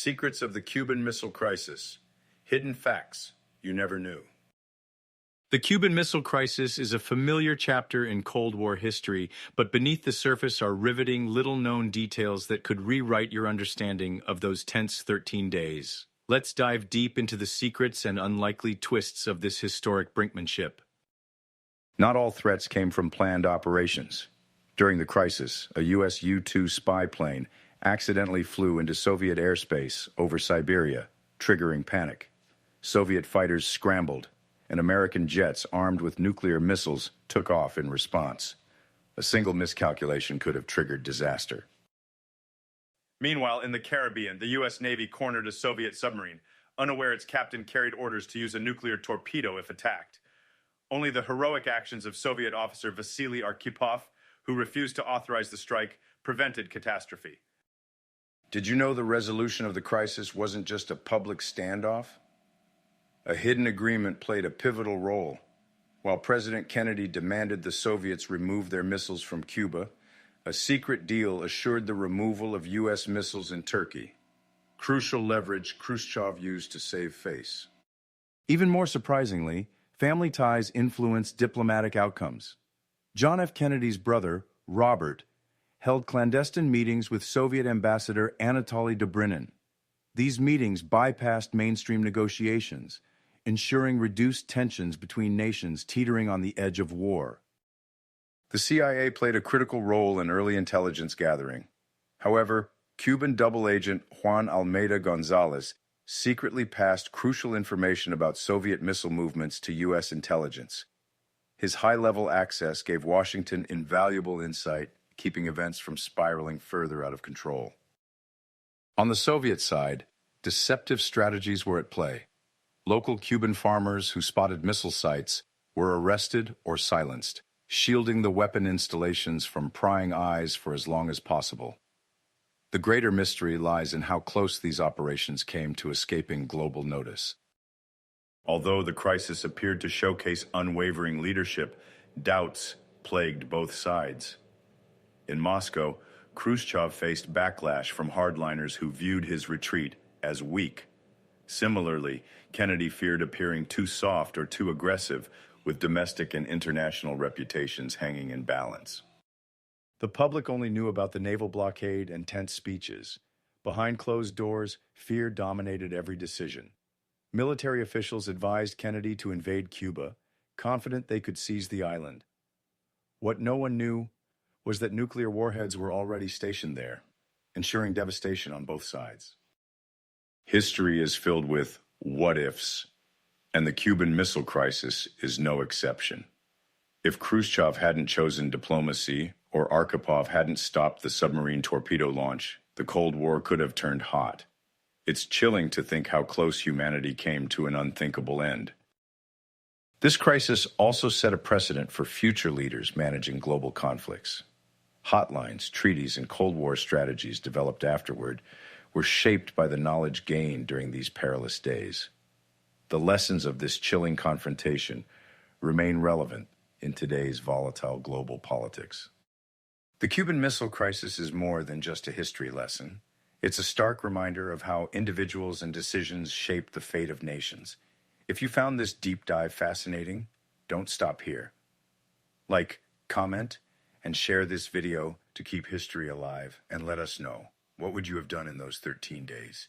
Secrets of the Cuban Missile Crisis. Hidden facts you never knew. The Cuban Missile Crisis is a familiar chapter in Cold War history, but beneath the surface are riveting, little-known details that could rewrite your understanding of those tense 13 days. Let's dive deep into the secrets and unlikely twists of this historic brinkmanship. Not all threats came from planned operations. During the crisis, a U.S. U-2 spy plane accidentally flew into Soviet airspace over Siberia, triggering panic. Soviet fighters scrambled, and American jets armed with nuclear missiles took off in response. A single miscalculation could have triggered disaster. Meanwhile, in the Caribbean, the U.S. Navy cornered a Soviet submarine, unaware its captain carried orders to use a nuclear torpedo if attacked. Only the heroic actions of Soviet officer Vasily Arkhipov, who refused to authorize the strike, prevented catastrophe. Did you know the resolution of the crisis wasn't just a public standoff? A hidden agreement played a pivotal role. While President Kennedy demanded the Soviets remove their missiles from Cuba, a secret deal assured the removal of U.S. missiles in Turkey. Crucial leverage Khrushchev used to save face. Even more surprisingly, family ties influenced diplomatic outcomes. John F. Kennedy's brother, Robert, held clandestine meetings with Soviet Ambassador Anatoly Dobrynin. These meetings bypassed mainstream negotiations, ensuring reduced tensions between nations teetering on the edge of war. The CIA played a critical role in early intelligence gathering. However, Cuban double agent Juan Almeida Gonzalez secretly passed crucial information about Soviet missile movements to U.S. intelligence. His high-level access gave Washington invaluable insight, keeping events from spiraling further out of control. On the Soviet side, deceptive strategies were at play. Local Cuban farmers who spotted missile sites were arrested or silenced, shielding the weapon installations from prying eyes for as long as possible. The greater mystery lies in how close these operations came to escaping global notice. Although the crisis appeared to showcase unwavering leadership, doubts plagued both sides. In Moscow, Khrushchev faced backlash from hardliners who viewed his retreat as weak. Similarly, Kennedy feared appearing too soft or too aggressive, with domestic and international reputations hanging in balance. The public only knew about the naval blockade and tense speeches. Behind closed doors, fear dominated every decision. Military officials advised Kennedy to invade Cuba, confident they could seize the island. What no one knew was that nuclear warheads were already stationed there, ensuring devastation on both sides. History is filled with what-ifs, and the Cuban Missile Crisis is no exception. If Khrushchev hadn't chosen diplomacy or Arkhipov hadn't stopped the submarine torpedo launch, the Cold War could have turned hot. It's chilling to think how close humanity came to an unthinkable end. This crisis also set a precedent for future leaders managing global conflicts. Hotlines, treaties, and Cold War strategies developed afterward were shaped by the knowledge gained during these perilous days. The lessons of this chilling confrontation remain relevant in today's volatile global politics. The Cuban Missile Crisis is more than just a history lesson. It's a stark reminder of how individuals and decisions shape the fate of nations. If you found this deep dive fascinating, don't stop here. Like, comment, and share this video to keep history alive, and let us know, what would you have done in those 13 days?